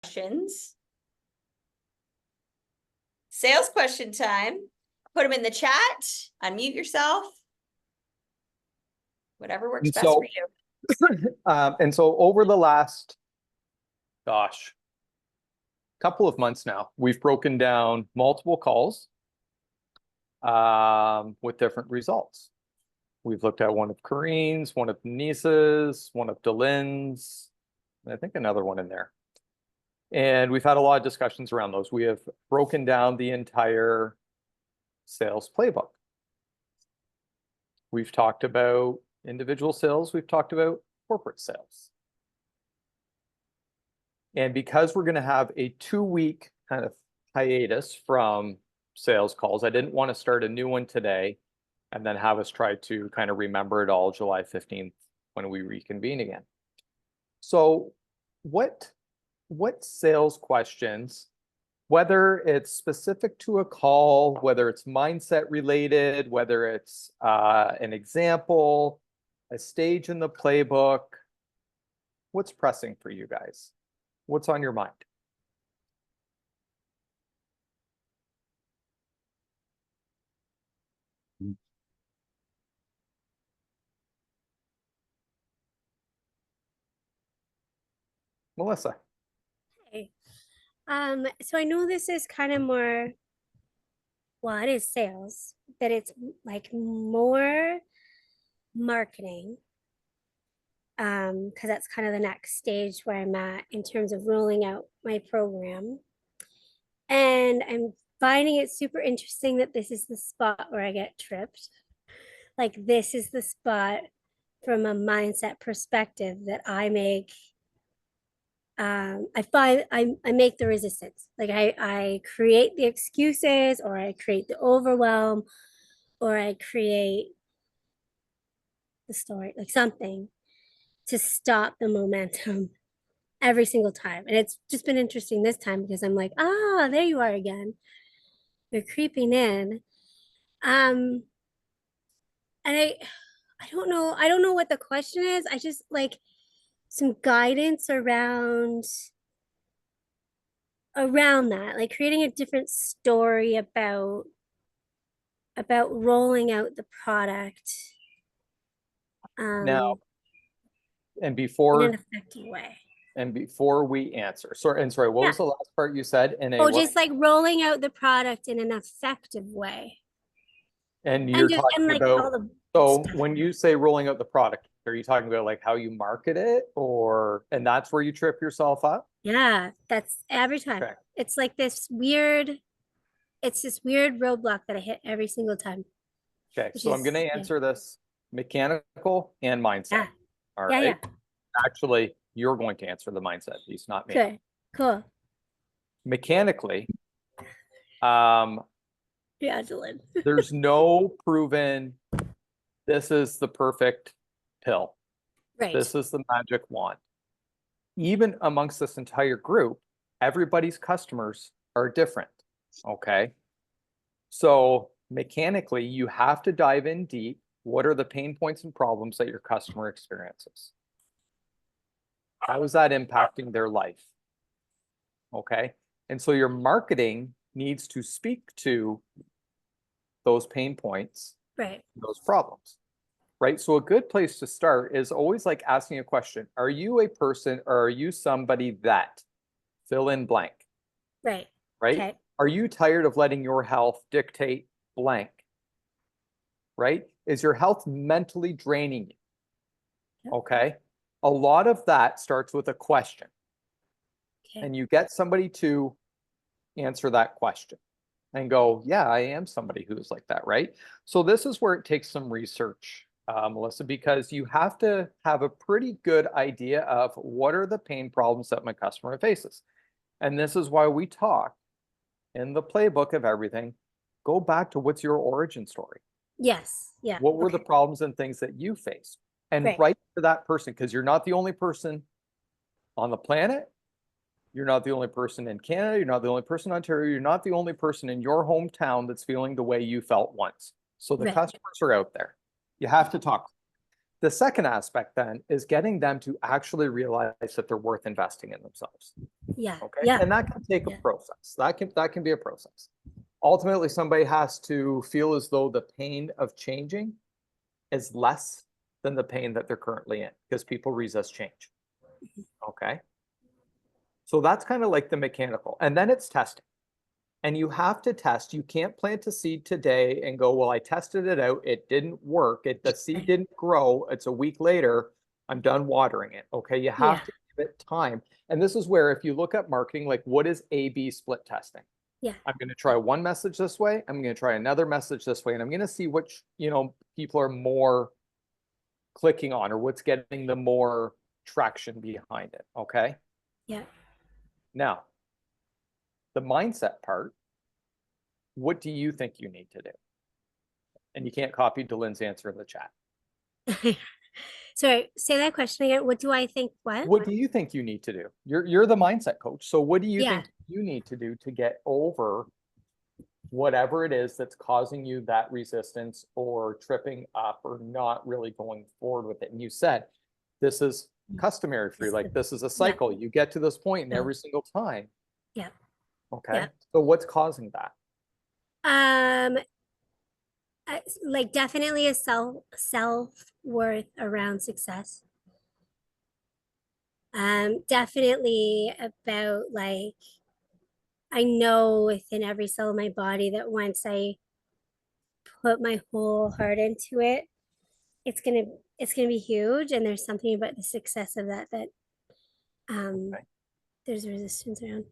questions. Sales question time. Put them in the chat, unmute yourself. Whatever works best for you. And so over the last, couple of months now, we've broken down multiple calls with different results. We've looked at one of Kareen's, one of Denise's, one of Delyn's, and I think another one in there. And we've had a lot of discussions around those. We have broken down the entire sales playbook. We've talked about individual sales. We've talked about corporate sales. And because we're going to have a 2-week kind of hiatus from sales calls, I didn't want to start a new one today and then have us try to kind of remember it all July 15th when we reconvene again. So what sales questions, whether it's specific to a call, whether it's mindset related, whether it's an example, a stage in the playbook, what's pressing for you guys? What's on your mind? Melissa. Hey. So I know this is kind of more, well, it is sales, but it's like more marketing. Because that's kind of the next stage where I'm at in terms of rolling out my program. And I'm finding it super interesting that this is the spot where I get tripped. Like this is the spot from a mindset perspective that I make. I find I make the resistance. Like I create the excuses, or I create the overwhelm, or I create the story, like something to stop the momentum every single time. And it's just been interesting this time because I'm like, there you are again. You're creeping in. And I don't know what the question is. I just like some guidance around that, like creating a different story about rolling out the product Now, and in before an effective way. And before we answer, sorry, what was the last part you said? Just like rolling out the product in an effective way. And you're talking about, so stuff. when you say rolling out the product, are you talking about like how you market it, and that's where you trip yourself up? Yeah, that's every time. Okay. It's like this weird roadblock that I hit every single time. Okay, so I'm going to answer this mechanical and mindset. Yeah. All right. Yeah. Actually, you're going to answer the mindset piece, not me. Okay, cool. Mechanically, Dylan. There's no proven, this is the perfect pill. Right. This is the magic wand. Even amongst this entire group, everybody's customers are different. Okay. So mechanically, you have to dive in deep. What are the pain points and problems that your customer experiences? How is that impacting their life? Okay. And so your marketing needs to speak to those pain points, right, those problems, right? So a good place to start is always like asking a question. Are you a person, or are you somebody that fill in blank? Right. Right. Okay. Are you tired of letting your health dictate blank? Right? Is your health mentally draining you? Yep. Okay. A lot of that starts with a question. Okay. And you get somebody to answer that question and go, yeah, I am somebody who's like that, right? So this is where it takes some research, Melissa, because you have to have a pretty good idea of what are the pain problems that my customer faces. And this is why we talk in the playbook of everything, go back to what's your origin story. Yes. Yeah. What were the problems and things that you faced? And write to that person, because you're not the only person on the planet. You're not the only person in Canada. You're not the only person in Ontario. You're not the only person in your hometown that's feeling the way you felt once. So the customers are out there. You have to talk. The second aspect then is getting them to actually realize that they're worth investing in themselves. Yeah. Okay. Yeah. And that can take a Yeah. process. That can be a process. Ultimately, somebody has to feel as though the pain of changing is less than the pain that they're currently in, because people resist change. Okay. So that's kind of like the mechanical. And then it's testing. And you have to test. You can't plant a seed today and go, well, I tested it out. It didn't work. The seed didn't grow. It's a week later. I'm done watering it. Okay. You have Yeah. to give it time. And this is where, if you look at marketing, like what is A/B split testing? Yeah. I'm going to try one message this way. I'm going to try another message this way. And I'm going to see which, people are more clicking on, or what's getting the more traction behind it. Okay. Yeah. Now, the mindset part, what do you think you need to do? And you can't copy Delyn's answer in the chat. Sorry, say that question again. What do I think? What do you think you need to do? You're the mindset coach. So what do you Yeah. think you need to do to get over whatever it is that's causing you that resistance or tripping up or not really going forward with it? And you said this is customary for you, like this is a cycle. You get to this point and Yeah. every single time. Yeah. Okay. Yeah. So what's causing that? Like definitely a self-worth around success. Definitely about like, I know within every cell of my body that once I put my whole heart into it, it's gonna be huge. And there's something about the success of that Okay. there's resistance around.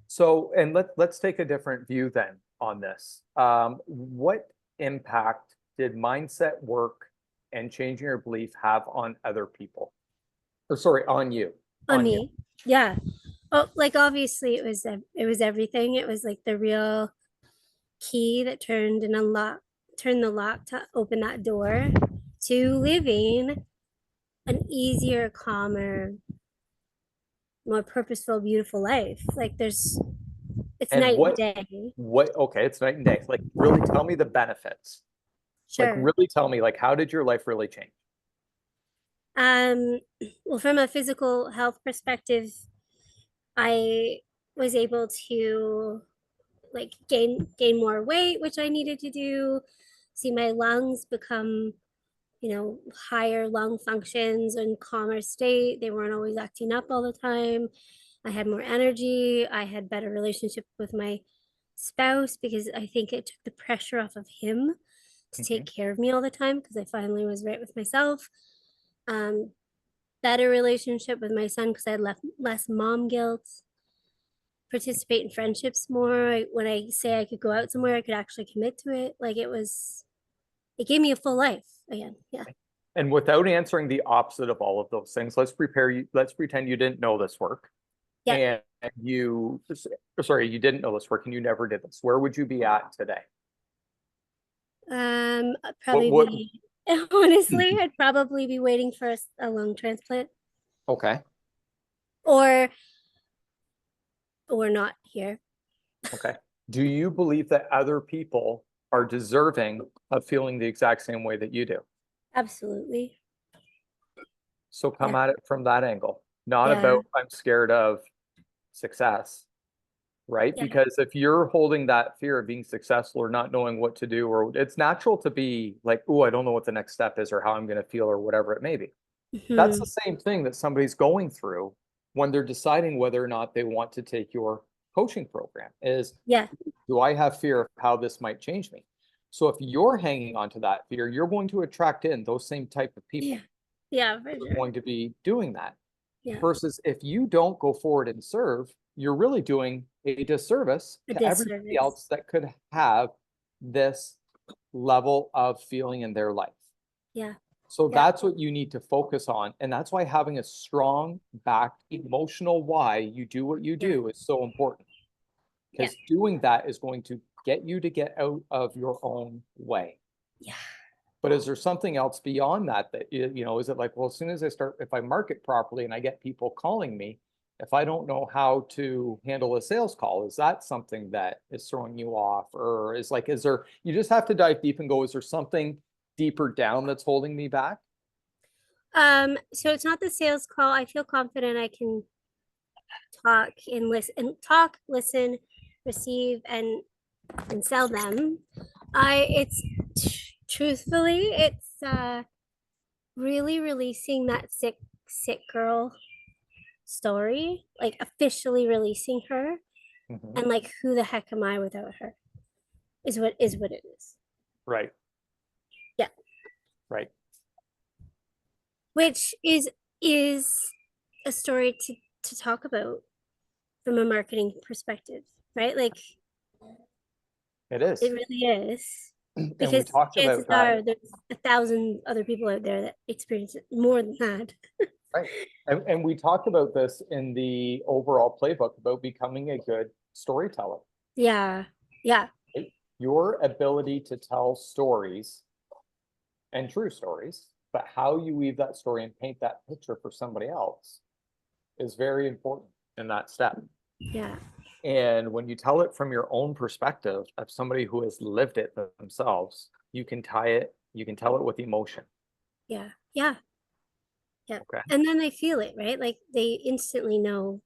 So, and let's take a different view then on this. What impact did mindset work and changing your belief have on other people? Or sorry, on you? On you. me. Yeah. Oh, like obviously it was everything. It was like the real key that turned the lock to open that door to living an easier, calmer, more purposeful, beautiful life. Like it's And night and day. okay, it's night and day. Like really tell me the benefits. Like Sure. really tell me, like, how did your life really change? Well, from a physical health perspective, I was able to like gain more weight, which I needed to do, see my lungs become, higher lung functions and calmer state. They weren't always acting up all the time. I had more energy. I had better relationship with my spouse because I think it took the pressure off of him to take care of me all the time because I finally was right with myself. Better relationship with my son because I had less mom guilt. Participate in friendships more. When I say I could go out somewhere, I could actually commit to it. Like it gave me a full life again. Yeah. And without answering the opposite of all of those things, let's pretend you didn't know this work. Yeah. And you didn't know this work and you never did this. Where would you be at today? Probably honestly, I'd probably be waiting for a lung transplant. Okay. Or not here. Okay. Do you believe that other people are deserving of feeling the exact same way that you do? Absolutely. So come at it from that angle, not Yeah. about I'm scared of success, right? Yeah. Because if you're holding that fear of being successful or not knowing what to do, or it's natural to be like, oh, I don't know what the next step is or how I'm going to feel or whatever it may be. That's the same thing that somebody's going through when they're deciding whether or not they want to take your coaching program is, Yeah. do I have fear of how this might change me? So if you're hanging on to that fear, you're going to attract in those same type of people. Yeah. Yeah, for Who are sure. going to be doing that. Yeah. Versus if you don't go forward and serve, you're really doing a disservice to everybody else that could have this level of feeling in their life. Yeah. So that's what you need to focus on. And that's why having a strong backed emotional why you do what you do is so important. Because doing that is going to get you to get out of your own way. Yeah. But is there something else beyond that is it like, well, as soon as if I market properly and I get people calling me, if I don't know how to handle a sales call, is that something that is throwing you off? Or you just have to dive deep and go, is there something deeper down that's holding me back? So it's not the sales call. I feel confident I can talk and listen, receive, and sell them. Truthfully, it's really releasing that sick girl story, like officially releasing her, Mhm. and like who the heck am I without her? Is what it is. Right. Yeah. Right. Which is a story to talk about from a marketing perspective, right? Like It is. it really is. And we Because talked chances about that. are there's 1,000 other people out there that experience it more than that. Right. And we talked about this in the overall playbook about becoming a good storyteller. Yeah. Yeah. Right? Your ability to tell stories and true stories, but how you weave that story and paint that picture for somebody else is very important in that step. Yeah. And when you tell it from your own perspective of somebody who has lived it themselves, you can tell it with emotion. Yeah. Yeah. Yeah. Okay. And then they feel it, right? Like they instantly know.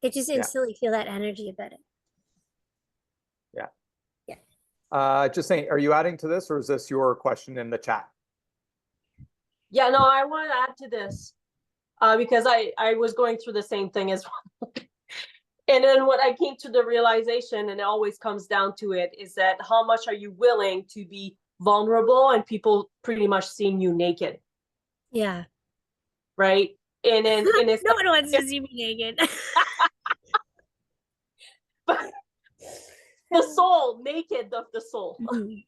They just Yeah. instantly feel that energy about it. Yeah. Yeah. Just saying, are you adding to this or is this your question in the chat? Yeah, no, I want to add to this because I was going through the same thing as well. And then what I came to the realization, and it always comes down to it, is that how much are you willing to be vulnerable and people pretty much seeing you naked, Yeah. right? And then and it's No one wants to see me naked. like, the soul, naked of the soul, Mhm.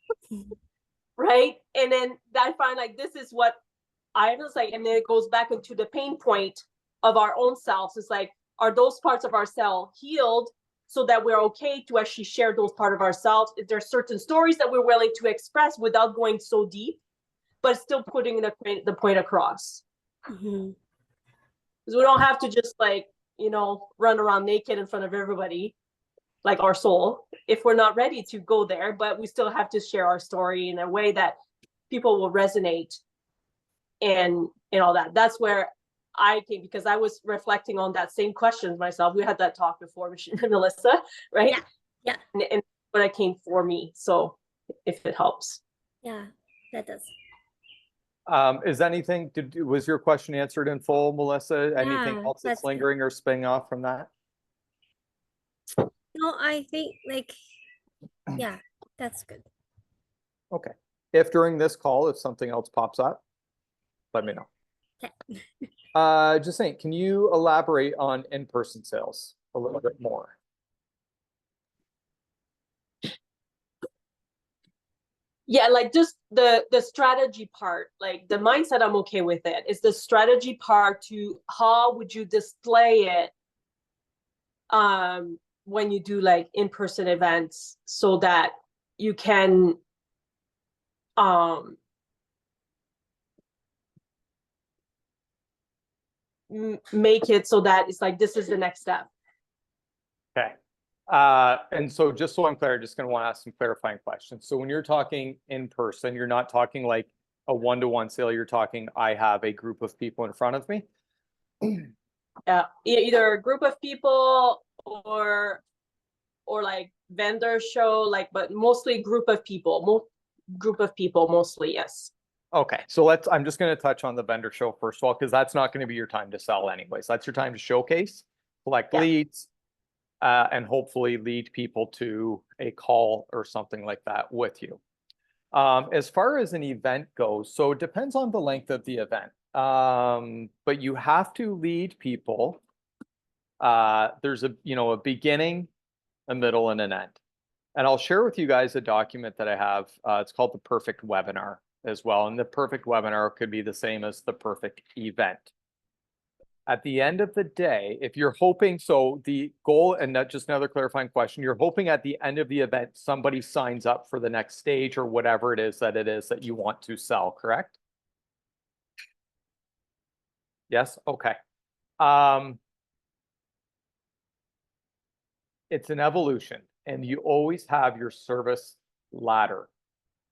right? And then I find like this is what I was like, and then it goes back into the pain point of our own selves. It's like, are those parts of ourselves healed so that we're okay to actually share those part of ourselves? Is there certain stories that we're willing to express without going so deep, but still putting the point across? Mhm. Because we don't have to just like, run around naked in front of everybody, like our soul, if we're not ready to go there, but we still have to share our story in a way that people will resonate and all that. That's where I came, because I was reflecting on that same questions myself. We had that talk before, Melissa, right? Yeah. And what I came for me. So if it helps. Yeah. That does. Was your question answered in full, Melissa? Anything Yeah, else that's that's good. lingering or spinning off from that? No, I think like, yeah, that's good. Okay. If during this call, if something else pops up, let me know. Okay. Just saying, can you elaborate on in-person sales a little bit more? Yeah, like just the strategy part, like the mindset, I'm okay with it. It's the strategy part to how would you display it when you do like in-person events so that you can make it so that it's like this is the next step. Okay. And so just so I'm clear, I'm just going to want to ask some clarifying questions. So when you're talking in person, you're not talking like a one-to-one sale. You're talking, I have a group of people in front of me. Yeah, either a group of people or like vendor show, like, but mostly group of people, mostly, yes. Okay, so I'm just going to touch on the vendor show first of all, because that's not going to be your time to sell anyways. That's your time to showcase, collect Yeah. leads, and hopefully lead people to a call or something like that with you. As far as an event goes, so it depends on the length of the event. But you have to lead people. There's a beginning, a middle, and an end. And I'll share with you guys a document that I have. It's called the perfect webinar as well. And the perfect webinar could be the same as the perfect event. At the end of the day, if you're hoping, so the goal, and that's just another clarifying question, you're hoping at the end of the event, somebody signs up for the next stage or whatever it is that you want to sell, correct? Yes? Okay. It's an evolution, and you always have your service ladder.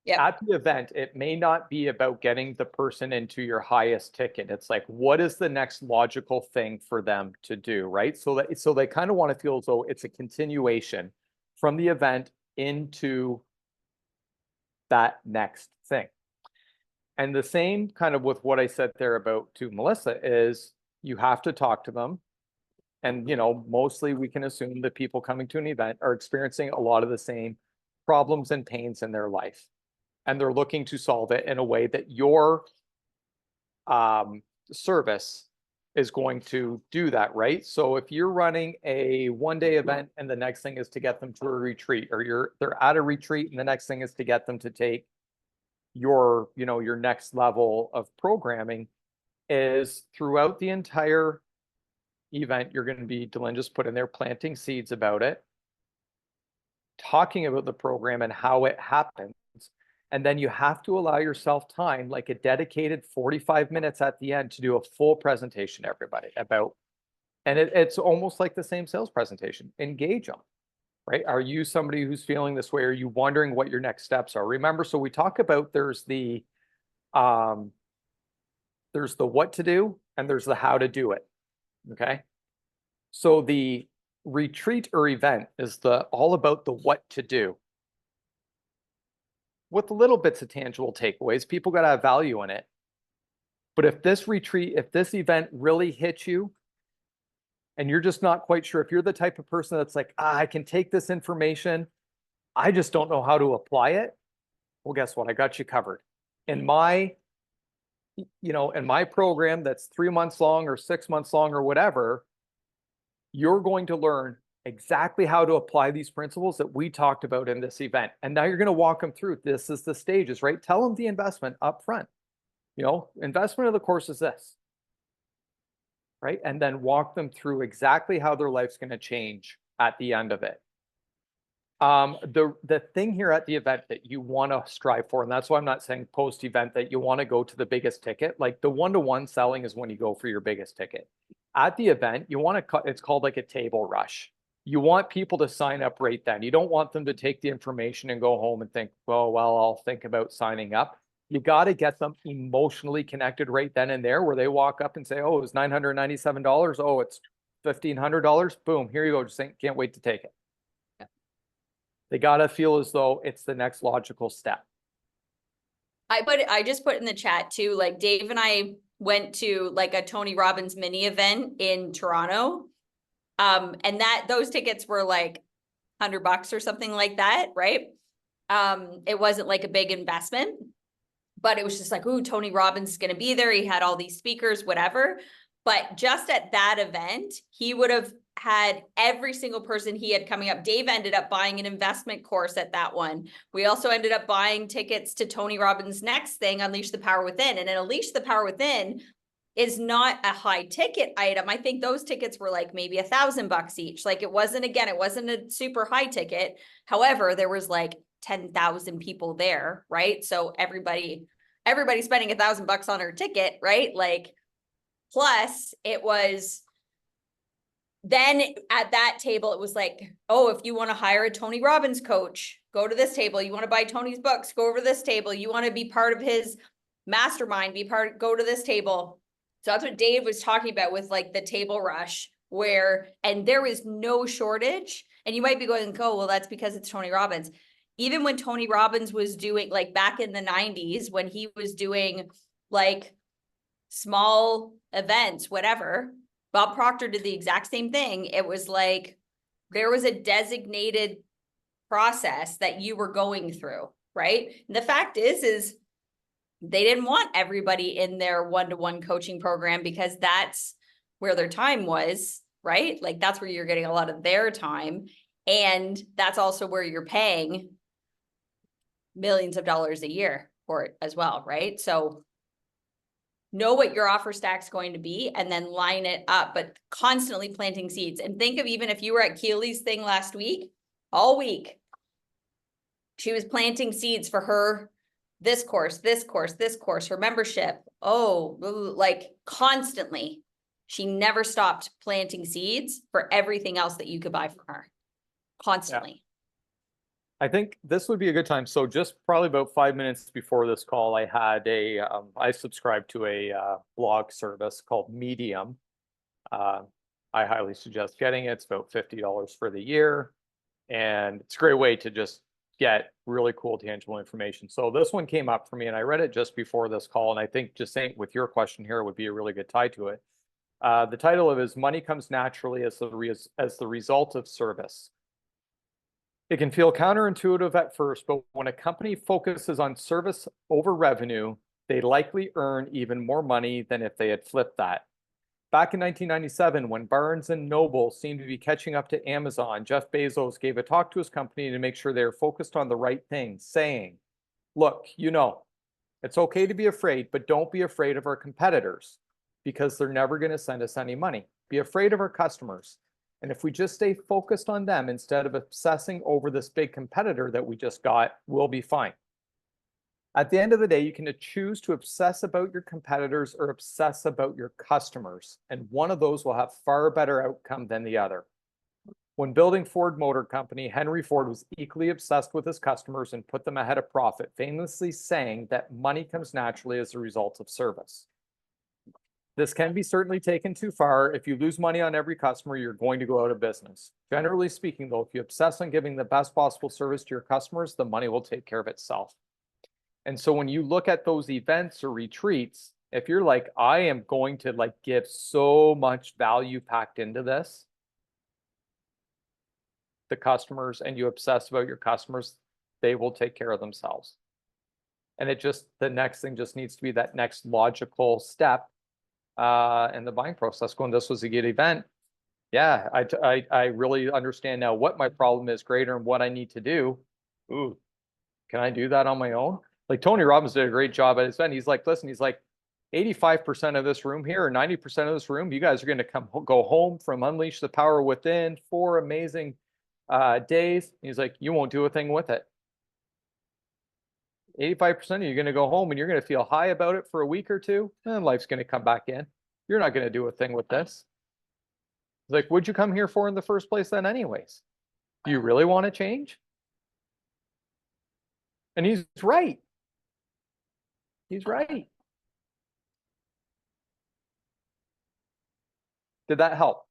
Yep. at the event, it may not be about getting the person into your highest ticket. It's like, what is the next logical thing for them to do, right? So they kind of want to feel as though it's a continuation from the event into that next thing. And the same kind of with what I said there about to Melissa is you have to talk to them. And, you know, mostly we can assume that people coming to an event are experiencing a lot of the same problems and pains in their life. And they're looking to solve it in a way that your service is going to do that, right? So if you're running a one-day event and the next thing is to get them to a retreat, or they're at a retreat and the next thing is to get them to take your, you know, your next level of programming, is throughout the entire event, you're going to be, Dylan just put in there, planting seeds about it, talking about the program and how it happens. And then you have to allow yourself time, like a dedicated 45 minutes at the end, to do a full presentation to everybody about, and it's almost like the same sales presentation. Engage them, right? Are you somebody who's feeling this way? Are you wondering what your next steps are? Remember, so we talk about there's the what to do and there's the how to do it. Okay. So the retreat or event is all about the what to do, with little bits of tangible takeaways. People got to have value in it. But if this event really hits you and you're just not quite sure, if you're the type of person that's like, I can take this information, I just don't know how to apply it. Well, guess what? I got you covered. In my program that's 3 months long or 6 months long or whatever, you're going to learn exactly how to apply these principles that we talked about in this event. And now you're going to walk them through. This is the stages, right? Tell them the investment up front. You know, investment of the course is this, right? And then walk them through exactly how their life's going to change at the end of it. The thing here at the event that you want to strive for, and that's why I'm not saying post-event that you want to go to the biggest ticket. Like the one-to-one selling is when you go for your biggest ticket. At the event, you want to it's called like a table rush. You want people to sign up right then. You don't want them to take the information and go home and think, well, I'll think about signing up. You got to get them emotionally connected right then and there, where they walk up and say, oh, it was $997. Oh, it's $1,500. Boom, here you go. Just think, can't wait to take it. Yeah. They got to feel as though it's the next logical step. I just put in the chat too, like Dave and I went to like a Tony Robbins mini event in Toronto. And those tickets were like $100 or something like that, right? It wasn't like a big investment, but it was just like, ooh, Tony Robbins is going to be there. He had all these speakers, whatever. But just at that event, he would have had every single person he had coming up. Dave ended up buying an investment course at that one. We also ended up buying tickets to Tony Robbins' next thing, Unleash the Power Within. And in Unleash the Power Within is not a high ticket item. I think those tickets were like maybe $1,000 each. Like it wasn't a super high ticket. However, there was like 10,000 people there, right? So everybody spending $1,000 on her ticket, right? Like, plus it was, then at that table, it was like, oh, if you want to hire a Tony Robbins coach, go to this table. You want to buy Tony's books, go over this table. You want to be part of his mastermind, go to this table. So that's what Dave was talking about with like the table rush, and there was no shortage. And you might be going, oh, well, that's because it's Tony Robbins. Even when Tony Robbins was doing, like back in the 90s, when he was doing like small events, whatever, Bob Proctor did the exact same thing. It was like, there was a designated process that you were going through, right? And the fact is they didn't want everybody in their one-to-one coaching program because that's where their time was, right? Like that's where you're getting a lot of their time. And that's also where you're paying millions of dollars a year for it as well, right? So know what your offer stack's going to be and then line it up, but constantly planting seeds. And think of, even if you were at Keely's thing last week, all week, she was planting seeds for her, this course, her membership. Oh, like constantly. She never stopped planting seeds for everything else that you could buy from her. Constantly. I think this would be a good time. So just probably about 5 minutes before this call, I had I subscribed to a blog service called Medium. I highly suggest getting it. It's about $50 for the year. And it's a great way to just get really cool, tangible information. So this one came up for me and I read it just before this call. And I think just saying with your question here would be a really good tie to it. The title of it is Money Comes Naturally as the Result of Service. It can feel counterintuitive at first, but when a company focuses on service over revenue, they likely earn even more money than if they had flipped that. Back in 1997, when Barnes and Noble seemed to be catching up to Amazon, Jeff Bezos gave a talk to his company to make sure they were focused on the right things, saying, look, it's okay to be afraid, but don't be afraid of our competitors because they're never going to send us any money. Be afraid of our customers. And if we just stay focused on them instead of obsessing over this big competitor that we just got, we'll be fine. At the end of the day, you can choose to obsess about your competitors or obsess about your customers. And one of those will have far better outcome than the other. When building Ford Motor Company, Henry Ford was equally obsessed with his customers and put them ahead of profit, famously saying that money comes naturally as a result of service. This can be certainly taken too far. If you lose money on every customer, you're going to go out of business. Generally speaking, though, if you obsess on giving the best possible service to your customers, the money will take care of itself. And so when you look at those events or retreats, if you're like, I am going to give so much value packed into this, the customers, and you obsess about your customers, they will take care of themselves. And the next thing just needs to be that next logical step in the buying process. Going, this was a good event. Yeah, I really understand now what my problem is greater and what I need to do. Ooh, can I do that on my own? Like Tony Robbins did a great job at his event. He's like, listen, 85% of this room here, or 90% of this room, you guys are going to go home from Unleash the Power Within, 4 amazing days. He's like, you won't do a thing with it. 85% of you are going to go home and you're going to feel high about it for a week or two, and life's going to come back in. You're not going to do a thing with this. Like, what'd you come here for in the first place then anyways? Do you really want to change? And he's right. He's right. Did that help?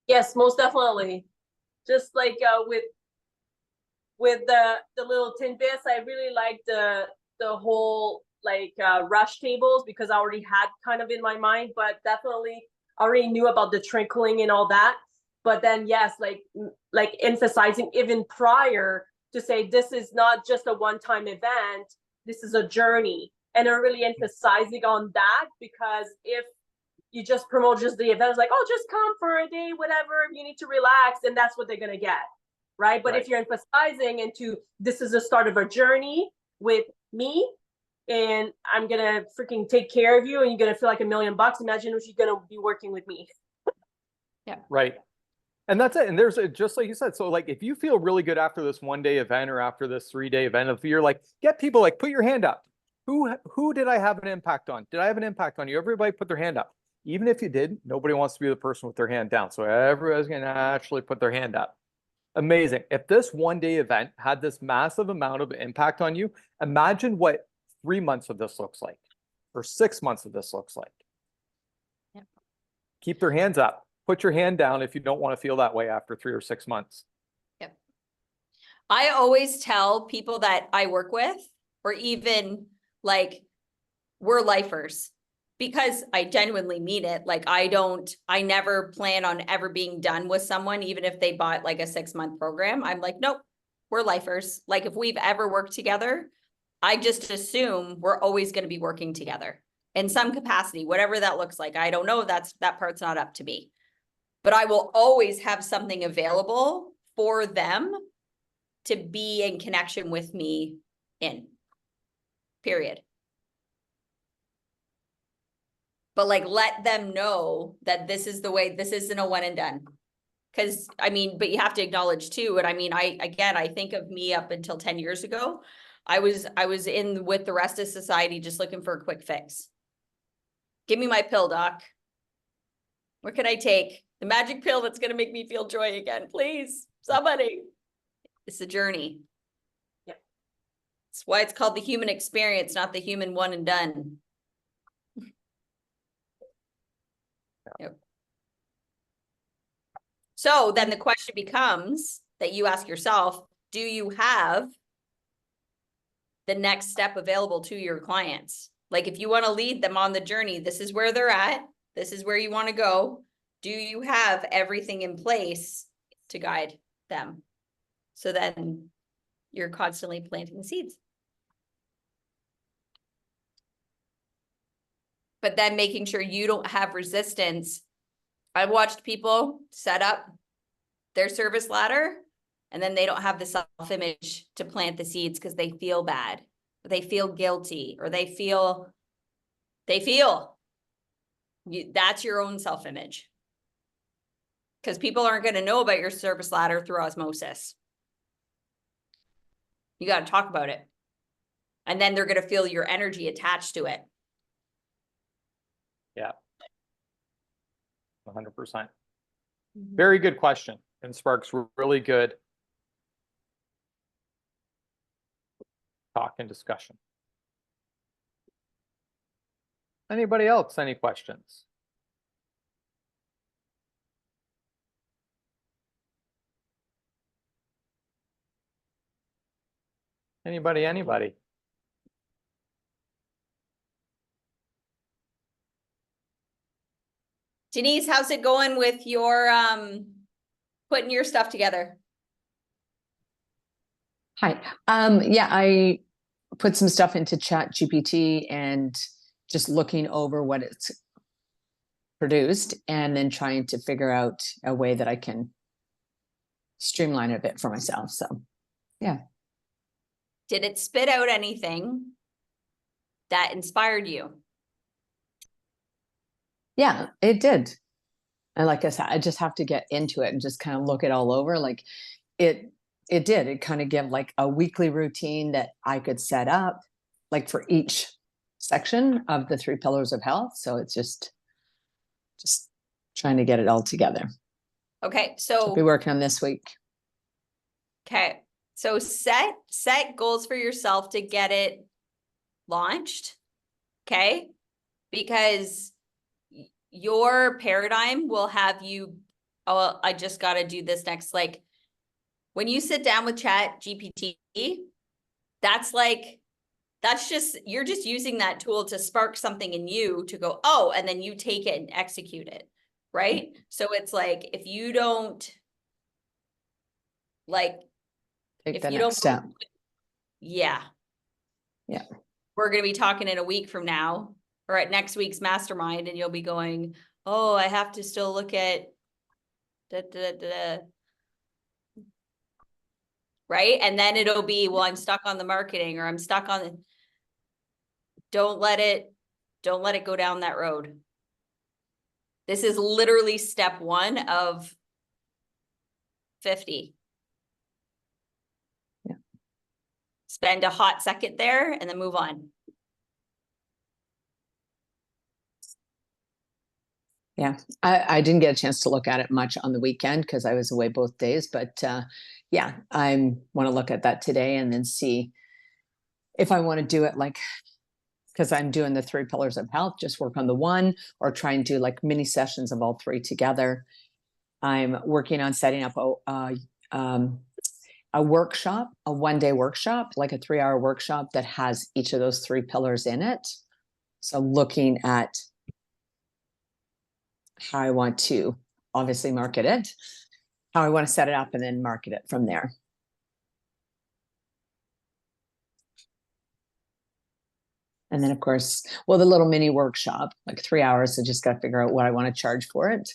Yes, most definitely. Just like with the little tidbits, I really like the whole rush tables, because I already had kind of in my mind, but definitely already knew about the trickling and all that. But then yes, like emphasizing even prior to say this is not just a one-time event, this is a journey, and are really emphasizing on that, because if you just promote just the event, it's like, oh, just come for a day, whatever, you need to relax, and that's what they're gonna get, right? But if you're emphasizing into this is the start of a journey with me, and I'm gonna freaking take care of you, and you're gonna feel like $1 million. Imagine if you're gonna be working with me. Yeah. Right. And that's it. And there's just like you said, so if you feel really good after this 1-day event or after this 3-day event, if you're get people put your hand up. Who did I have an impact on? Did I have an impact on you? Everybody put their hand up. Even if you did, nobody wants to be the person with their hand down. So everybody's going to naturally put their hand up. Amazing. If this 1-day event had this massive amount of impact on you, imagine what 3 months of this looks like, or 6 months of this looks like. Yep. Keep their hands up. Put your hand down if you don't want to feel that way after 3 or 6 months. Yep. I always tell people that I work with, or even we're lifers, because I genuinely mean it. I never plan on ever being done with someone, even if they bought a 6-month program. I'm like, nope, we're lifers. If we've ever worked together, I just assume we're always going to be working together in some capacity, whatever that looks like. I don't know. That part's not up to me. But I will always have something available for them to be in connection with me in, period. But let them know that this is the way, this isn't a one and done. Because but you have to acknowledge too. And I think of me up until 10 years ago, I was in with the rest of society just looking for a quick fix. Give me my pill, doc. What can I take? The magic pill that's gonna make me feel joy again, please, somebody. It's a journey. Yep. That's why it's called the human experience, not the human one and done. Yep. So then the question becomes that you ask yourself, do you have the next step available to your clients? Like if you want to lead them on the journey, this is where they're at, this is where you want to go. Do you have everything in place to guide them? So then you're constantly planting the seeds. But then making sure you don't have resistance. I've watched people set up their service ladder and then they don't have the self-image to plant the seeds because they feel bad, or they feel guilty, or they feel that's your own self-image. Because people aren't going to know about your service ladder through osmosis. You got to talk about it. And then they're going to feel your energy attached to it. Yeah. 100%. Very good question, and sparks really good talk and discussion. Anybody else? Any questions? Anybody? Denise, how's it going with your putting your stuff together? Hi. Yeah, I put some stuff into Chat GPT and just looking over what it's produced and then trying to figure out a way that I can streamline it a bit for myself. So, yeah. Did it spit out anything that inspired you? Yeah, it did. And like I said, I just have to get into it and just kind of look it all over. Like it did. It kind of gave like a weekly routine that I could set up like for each section of the 3 pillars of health. So it's just trying to get it all together. Okay, I'll be so working on this week. okay. So set goals for yourself to get it launched. Okay? Because your paradigm will have you, oh, I just got to do this next. Like when you sit down with Chat GPT, you're just using that tool to spark something in you to go, oh, and then you take it and execute it. Right? So it's like, if you don't like, Take if the you next don't, step. yeah. Yeah. We're going to be talking in a week from now or at next week's mastermind, and you'll be going, oh, I have to still look at right? And then it'll be, well, I'm stuck on the marketing, or I'm stuck on the, don't let it go down that road. This is literally step 1 of 50. Yeah. Spend a hot second there and then move on. Yeah, I didn't get a chance to look at it much on the weekend because I was away both days, but yeah, I want to look at that today and then see if I want to do it like, because I'm doing the 3 pillars of health, just work on the one or try and do like mini sessions of all 3 together. I'm working on setting up a workshop, a 1-day workshop, like a 3-hour workshop that has each of those 3 pillars in it. So looking at how I want to obviously market it, how I want to set it up and then market it from there. And then of course, well, the little mini workshop, like 3 hours, I just got to figure out what I want to charge for it.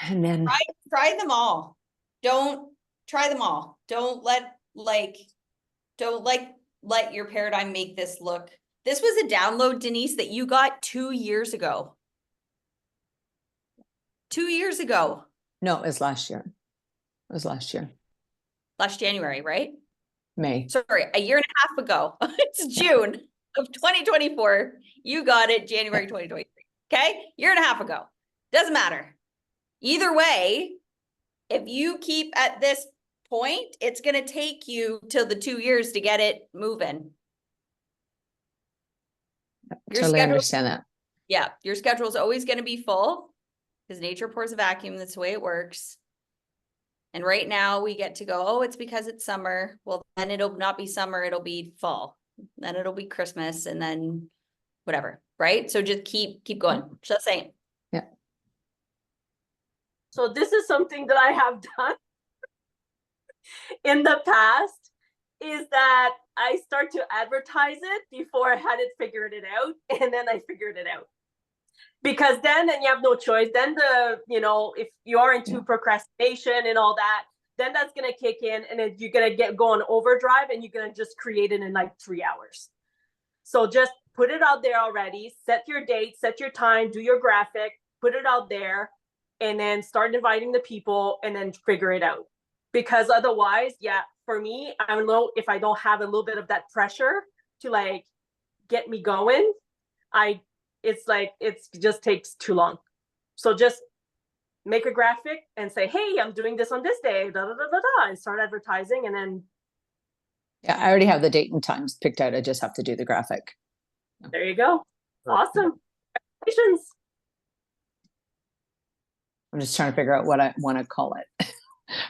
And then Try them all. Don't try them all. Don't let your paradigm make this look. This was a download, Denise, that you got 2 years ago. 2 years ago. no, it was last year. It was last year, Last January, right? May. Sorry, a year and a half ago. It's June of 2024. You got it January 2023. Okay? Year and a half ago. Doesn't matter. Either way, if you keep at this point, it's gonna take you till the 2 years to get it moving. Your Totally schedule, understand that. yeah, your schedule is always gonna be full because nature pours a vacuum. That's the way it works. And right now we get to go, oh, it's because it's summer. Well, then it'll not be summer, it'll be fall. Then it'll be Christmas and then whatever, right? So just keep going. Just saying. So this is something that I have done in the past, is that I start to advertise it before I hadn't figured it out, and then I figured it out. Because then you have no choice. Then if you are into procrastination and all that, then that's gonna kick in, and then you're gonna go on overdrive, and you're gonna just create it in like 3 hours. So just put it out there already. Set your date, set your time, do your graphic, put it out there, and then start inviting the people, and then figure it out. Because otherwise, yeah, for me, I don't know, if I don't have a little bit of that pressure to like get me going, it just takes too long. So just make a graphic and say, hey, I'm doing this on this day, da da da da da, and start advertising, and then Yeah, I already have the date and times picked out. I just have to do the graphic. there you go. Awesome. Congratulations. I'm just trying to figure out what I want to call it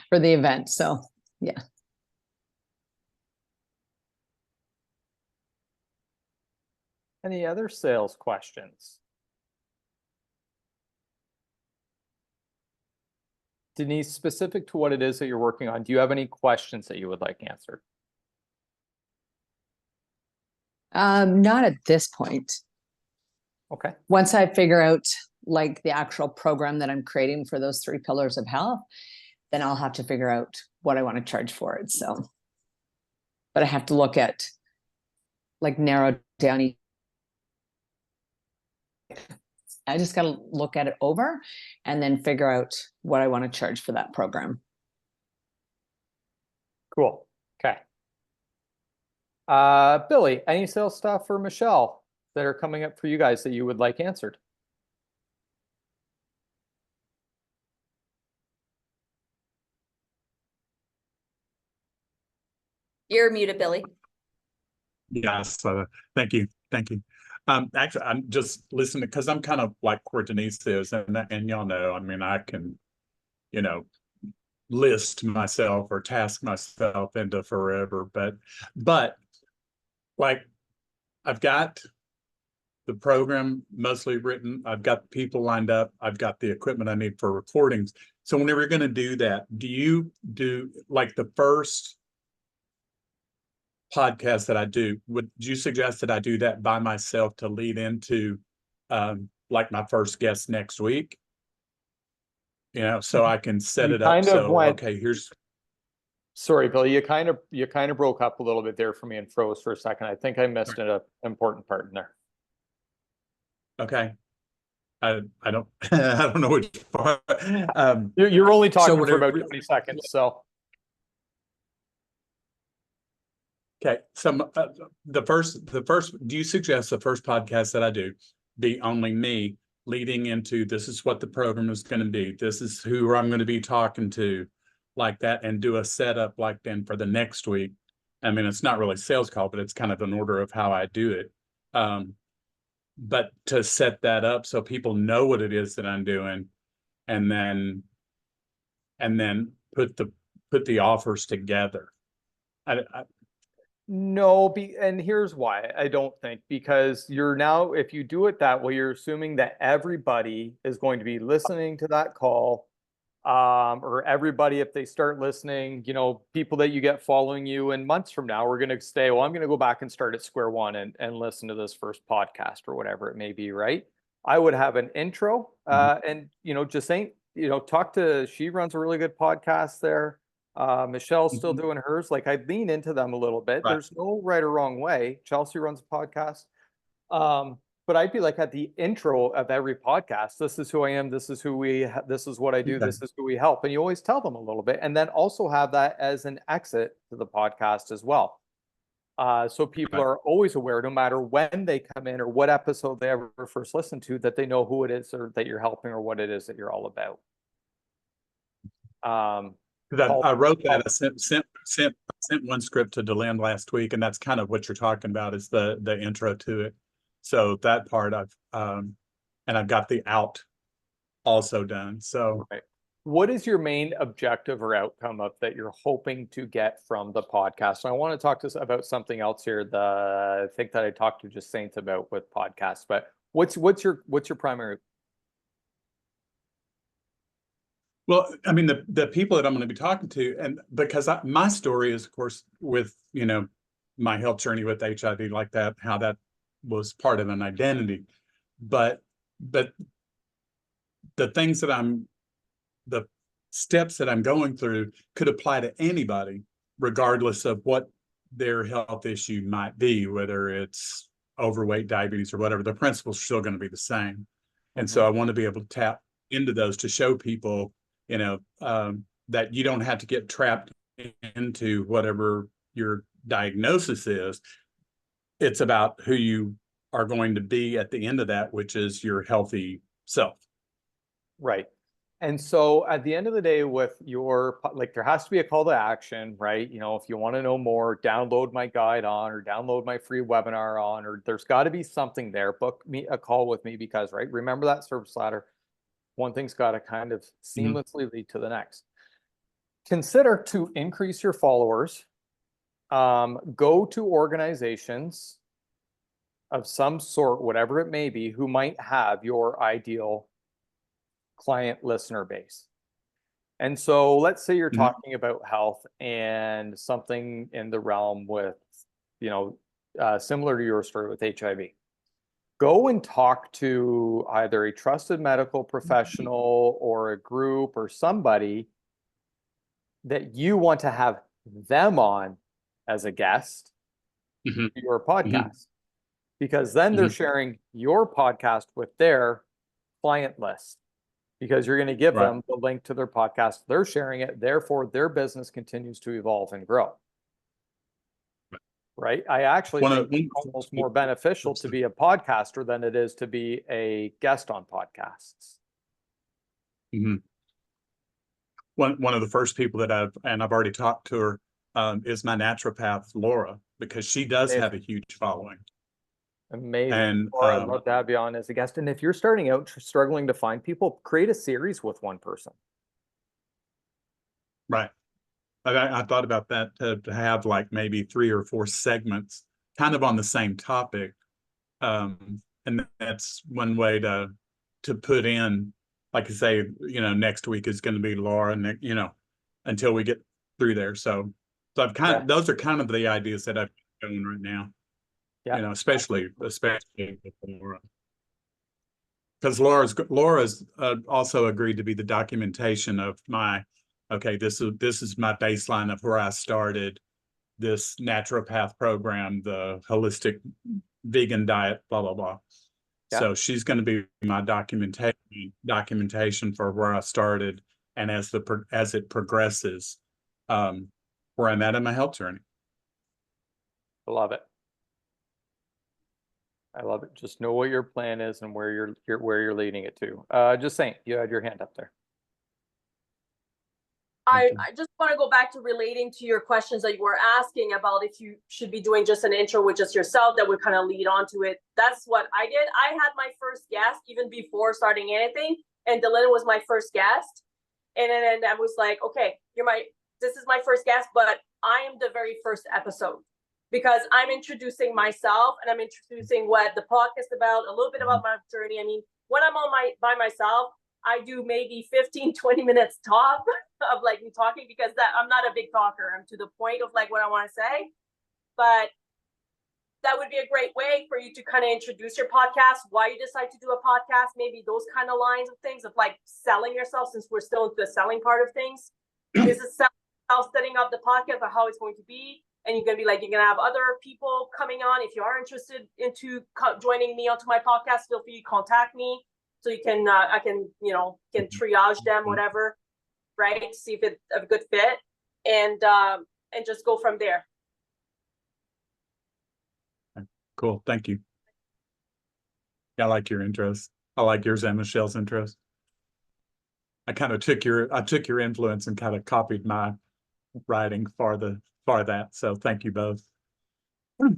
for the event. So yeah. Any other sales questions? Denise, specific to what it is that you're working on, do you have any questions that you would like answered? Not at this point. Okay, Once I figure out like the actual program that I'm creating for those 3 pillars of health, then I'll have to figure out what I want to charge for it. So, but I have to look at like narrow down. I just got to look at it over and then figure out what I want to charge for that program. cool. Okay. Billy, any sales stuff for Michelle that are coming up for you guys that you would like answered? You're muted, Billy. Yes, thank you. Actually, I'm just listening because I'm kind of like where Denise is, and y'all know, I mean, I can, list myself or task myself into forever, but like I've got the program mostly written, I've got people lined up, I've got the equipment I need for recordings. So whenever you're going to do that, do you do like the first podcast that I do, would you suggest that I do that by myself to lead into like my first guest next week? So I can set You it up. kind of So went- okay, here's Sorry, Billy, you kind of broke up a little bit there for me and froze for a second. I think I missed an important part in there. okay. I don't I don't know which part. You're only talking for whatever- about 20 seconds, so. Okay, so the first, do you suggest the first podcast that I do be only me leading into this is what the program is going to be, this is who I'm going to be talking to, like that, and do a setup like then for the next week? I mean, it's not really sales call, but it's kind of an order of how I do it. But to set that up so people know what it is that I'm doing, and then put the offers together. No, and here's why I don't think, because you're now, if you do it that way, you're assuming that everybody is going to be listening to that call. Or everybody, if they start listening, people that you get following you in months from now, are going to say, well, I'm going to go back and start at square one and listen to this first podcast or whatever it may be, right? I would have an intro, and, just ain't, talk to, she runs a really good podcast there. Michelle's still doing hers. Like, I lean into them a little bit. Right. There's no right or wrong way. Chelsea runs a podcast. But I'd be like at the intro of every podcast, this is who I am. This is this is what I do. Okay. This is who we help. And you always tell them a little bit, and then also have that as an exit to the podcast as well. So people Right. are always aware, no matter when they come in or what episode they ever first listen to, that they know who it is or that you're helping or what it is that you're all about. Because called- I wrote that, I sent one script to Delenn last week, and that's kind of what you're talking about is the intro to it. So that part and I've got the out also done. So Right. What is your main objective or outcome of that you're hoping to get from the podcast? And I want to talk to us about something else here. I think that I talked to just Saint about with podcasts, but what's your primary? well, I mean, the people that I'm going to be talking to, and because my story is, of course, with, my health journey with HIV, like that, how that was part of an identity. But the things the steps that I'm going through could apply to anybody, regardless of what their health issue might be, whether it's overweight, diabetes, or whatever. The principles are still going to be the same. And so I want to be able to tap into those to show people, that you don't have to get trapped into whatever your diagnosis is. It's about who you are going to be at the end of that, which is your healthy self. Right. And so at the end of the day with there has to be a call to action, right? If you want to know more, download my guide or download my free webinar or there's got to be something there. Book me a call with me because, right, remember that service ladder. One thing's got to kind of seamlessly lead to the next. Consider to increase your followers. Go to organizations of some sort, whatever it may be, who might have your ideal client listener base. And so let's say you're talking about health and something in the realm with, similar to your story with HIV. Go and talk to either a trusted medical professional or a group or somebody that you want to have them on as a guest to your podcast. Because then they're sharing your podcast with their client list. Because you're going to give them the link to their podcast. They're sharing it. Therefore, their business continues to evolve and grow. Right? I actually think it's almost more beneficial to be a podcaster than it is to be a guest on podcasts. One of the first people that I've already talked to her is my naturopath, Laura, because she does have a huge following. Amazing. And Laura, I'd love to have you on as a guest. And if you're starting out struggling to find people, create a series with one person. Right. I thought about that to have like maybe 3 or 4 segments kind of on the same topic. And that's one way to put in, like I say, next week is going to be Laura, and until we get through there. So I've those are kind of the ideas that I've got going right now. Yeah. Especially with Laura. Because Laura's also agreed to be the documentation of my, okay, this is my baseline of where I started this naturopath program, the holistic vegan diet, blah, blah, blah. Yeah. So she's going to be my documentation for where I started and as it progresses, where I'm at in my health journey. I love it. I love it. Just know what your plan is and where you're leading it to. Just saying, you had your hand up there. I just want to go back to relating to your questions that you were asking about if you should be doing just an intro with just yourself that would kind of lead on to it. That's what I did. I had my first guest even before starting anything, and Delenn was my first guest. And then I was like, okay, this is my first guest, but I am the very first episode because I'm introducing myself and I'm introducing what the podcast is about, a little bit about my journey. I mean, when I'm by myself, I do maybe 15, 20 minutes top of like me talking because I'm not a big talker. I'm to the point of like what I want to say, but that would be a great way for you to kind of introduce your podcast, why you decide to do a podcast, maybe those kind of lines of things of like selling yourself, since we're still into the selling part of things. This is setting up the podcast of how it's going to be. And you're going to be like, you're going to have other people coming on. If you are interested into joining me onto my podcast, feel free to contact me. So you can, I can triage them, whatever, right? See if it's a good fit and just go from there. Cool. Thank you. I like your interest. I like yours and Michelle's interest. I kind of took your influence and kind of copied my writing for that. So thank you both. All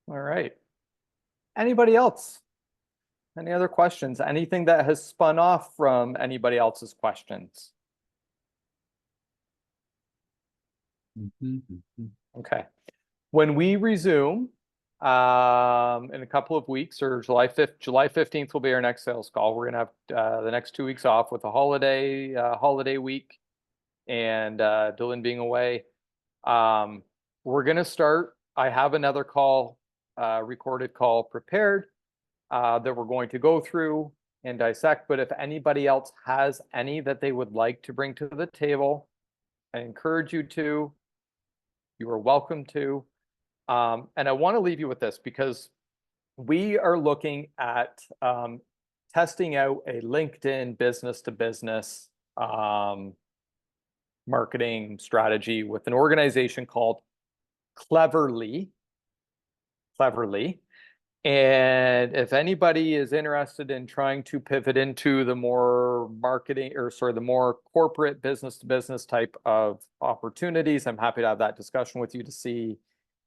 right. Anybody else? Any other questions? Anything that has spun off from anybody else's questions? Okay. When we resume in a couple of weeks, or July 15th will be our next sales call. We're gonna have the next 2 weeks off with a holiday week and Dylan being away. We're gonna start. I have another call, recorded call prepared that we're going to go through and dissect. But if anybody else has any that they would like to bring to the table, I encourage you to. You are welcome to. And I want to leave you with this because we are looking at testing out a LinkedIn business to business marketing strategy with an organization called Cleverly. And if anybody is interested in trying to pivot into the more marketing or the more corporate business to business type of opportunities, I'm happy to have that discussion with you to see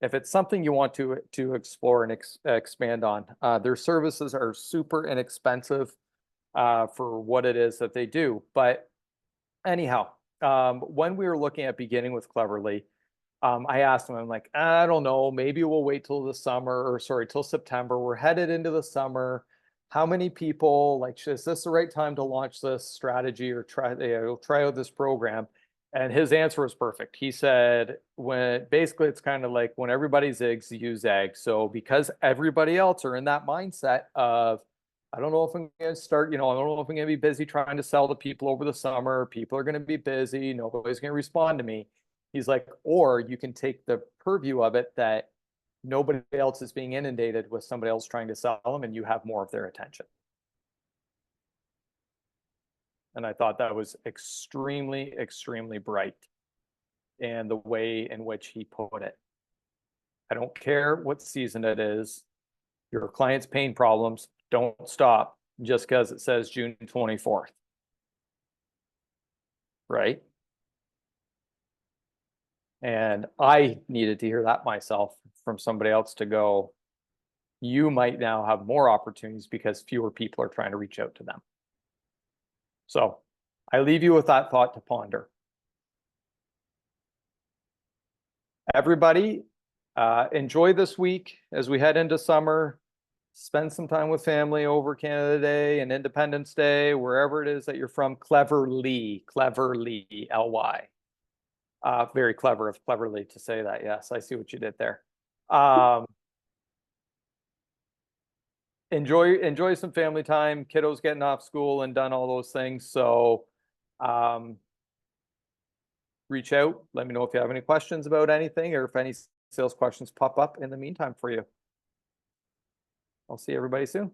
if it's something you want to explore and expand on. Their services are super inexpensive for what it is that they do. But anyhow, when we were looking at beginning with Cleverly, I asked them, I'm like, I don't know, maybe we'll wait till the summer, or sorry, till September. We're headed into the summer. How many people, like, is this the right time to launch this strategy or try out this program? And his answer was perfect. He said, basically it's kind of like when everybody zigs, you zag. So because everybody else are in that mindset of, I don't know if I'm going to start, I don't know if I'm going to be busy trying to sell to people over the summer. People are going to be busy. Nobody's going to respond to me. He's like, or you can take the purview of it that nobody else is being inundated with somebody else trying to sell them and you have more of their attention. And I thought that was extremely, extremely bright and the way in which he put it. I don't care what season it is. Your client's pain problems don't stop just because it says June 24th. Right? And I needed to hear that myself from somebody else to go, you might now have more opportunities because fewer people are trying to reach out to them. So I leave you with that thought to ponder. Everybody, enjoy this week as we head into summer. Spend some time with family over Canada Day and Independence Day, wherever it is that you're from. Cleverly, L-Y. Very clever of Cleverly to say that. Yes, I see what you did there. Enjoy some family time. Kiddos getting off school and done all those things. So reach out. Let me know if you have any questions about anything or if any sales questions pop up in the meantime for you. I'll see everybody soon.